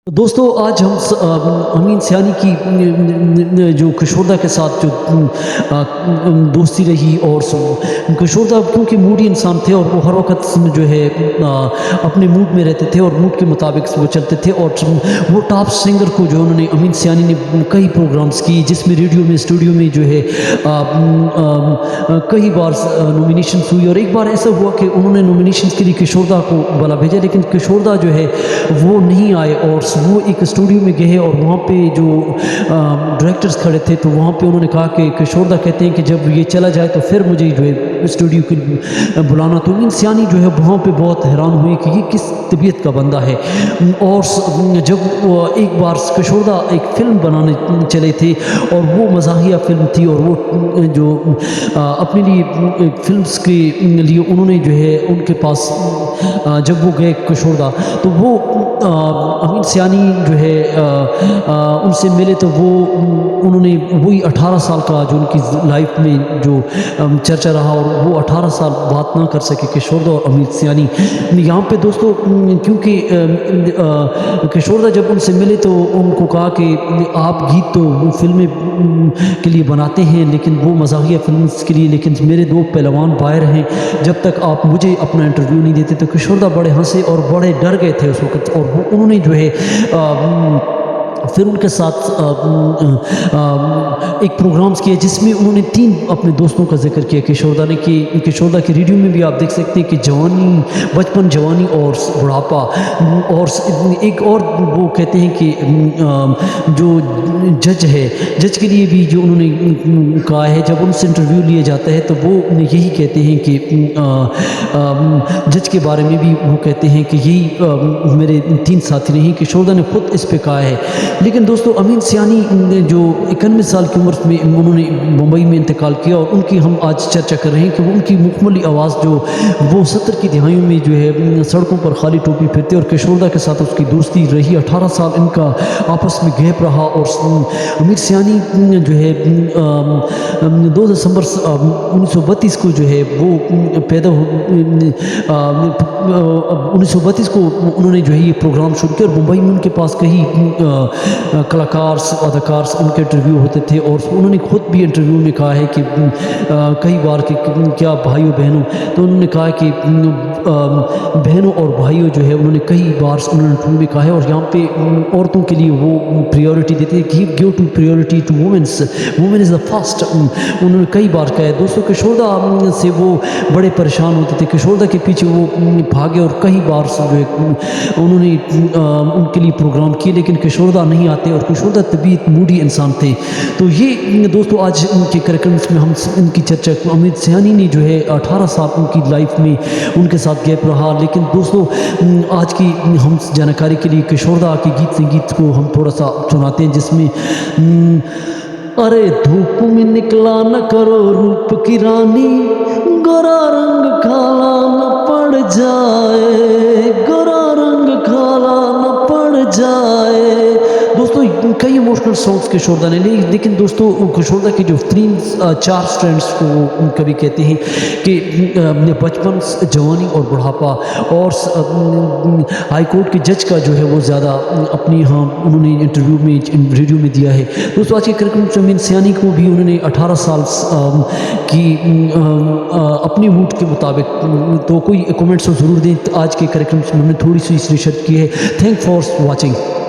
दोस्तों आज हम अमीन सियानी की जो कशोरदा के साथ जो दोस्ती रही और कशोरदा क्योंकि मूडी इंसान थे और वो हर वक्त जो है अपने मूड में रहते थे और मूड के मुताबिक वो चलते थे और वो टॉप सिंगर को जो उन्होंने अमीन सियानी ने कई प्रोग्राम्स की जिसमें रेडियो में स्टूडियो में जो है कई बार नॉमिनेशन हुई और एक बार ऐसा हुआ कि उन्होंने नॉमिनेशन के लिए कशोरदा को बुला भेजा लेकिन कशोरदा जो है वो नहीं आए और वो एक स्टूडियो में गए और वहाँ पे जो डायरेक्टर्स खड़े थे तो वहाँ पे उन्होंने कहा कि कशोरदा कहते हैं कि जब ये चला जाए तो फिर मुझे जो है स्टूडियो के बुलाना। तो अमीन सियानी जो है वहाँ पे बहुत हैरान हुए कि ये किस तबीयत का बंदा है। और जब एक बार कशोरदा एक फिल्म बनाने चले थे और वो मज़ाहिया फिल्म थी और वो जो अपने लिए फिल्म्स के लिए उन्होंने जो है उनके पास जब वो गए कशोरदा तो वो अमीन सियानी जो है उनसे मिले तो वो उन्होंने वही 18 साल का जो उनकी लाइफ में जो चर्चा रहा और वो 18 साल बात ना कर सके कशोरदा और अमीन सियानी। यहाँ पे दोस्तों क्योंकि कशोरदा जब उनसे मिले तो उनको कहा कि आप गीत तो फिल्में के लिए बनाते हैं लेकिन वो मज़ाहिया फिल्म के लिए, लेकिन मेरे दो पहलवान बाहर हैं, जब तक आप मुझे अपना इंटरव्यू नहीं देते। तो कशोरदा बड़े हंसे और बड़े डर गए थे उस वक्त और वो उन्होंने जो है फिर उनके साथ एक प्रोग्राम्स किया जिसमें उन्होंने 3 अपने दोस्तों का जिक्र किया कशोरदा ने कि कशोरदा की रेडियो में भी आप देख सकते हैं कि जवानी, बचपन, जवानी और बुढ़ापा। और एक और वो कहते हैं कि जो जज है, जज के लिए भी जो उन्होंने कहा है जब उनसे इंटरव्यू लिया जाता है तो वो यही कहते हैं कि जज के बारे में भी वो कहते हैं कि यही मेरे 3 साथी नहीं। कशोरदा ने खुद इस पे कहा है। लेकिन दोस्तों अमीन सियानी ने जो 91 साल की उम्र में उन्होंने मुंबई में इंतकाल किया और उनकी हम आज चर्चा कर रहे हैं कि उनकी मुकम्मली आवाज़ जो वो 70 की दहाइयों में जो है सड़कों पर खाली टोपी फिरते और कशोरदा के साथ उसकी दोस्ती रही। 18 साल इनका आपस में गैप रहा और अमीन सियानी जो है 2 दिसंबर 1932 को जो है वो पैदा 1932 को उन्होंने जो है ये प्रोग्राम शुरू किया और मुंबई में उनके पास कई कलाकार अदाकार उनके इंटरव्यू होते थे और उन्होंने खुद भी इंटरव्यू में कहा है कि कई बार कि क्या भाइयों बहनों, तो उन्होंने कहा कि बहनों और भाइयों जो है उन्होंने कई बार उन्होंने इंटरव्यू में कहा है। और यहाँ पे औरतों के लिए वो प्रायोरिटी देते हैं कि give to priority to womens, women is the first, उन्होंने कई बार कहा है। दोस्तों कशोरदा से वो बड़े परेशान होते थे, कशोरदा के पीछे वो भागे और कई बार जो है उन्होंने उनके लिए प्रोग्राम किए लेकिन कशोरदा नहीं आते और कशोरदा तबीयत मूडी इंसान थे। तो ये दोस्तों आज उनके कार्यक्रम में हम इनकी चर्चा, अमीन सियानी ने जो है 18 साल उनकी लाइफ में उनके साथ गैप रहा। लेकिन दोस्तों आज की हम जानकारी के लिए कशोरदा के गीत संगीत को हम थोड़ा सा सुनाते हैं जिसमें अरे धूप में निकला न करो रूप की रानी, गोरा रंग काला न पड़ जाए, गोरा रंग काला न पड़ जाए। दोस्तों कई इमोशनल सॉन्ग्स कशोरदा ने लेकिन दोस्तों कशोरदा की जो 3-4 स्ट्रैंड्स को वो कभी कहते हैं कि बचपन, जवानी और बुढ़ापा और हाई कोर्ट के जज का जो है वो ज़्यादा अपनी उन्होंने इंटरव्यू में रेडियो में दिया है। दोस्तों आज के कार्यक्रम में अमीन सियानी को भी उन्होंने 18 साल की अपनी मूड के मुताबिक, तो कोई कमेंट्स ज़रूर दें। आज के कार्यक्रम में हमने थोड़ी सी रिसर्च की है। Thank for watching.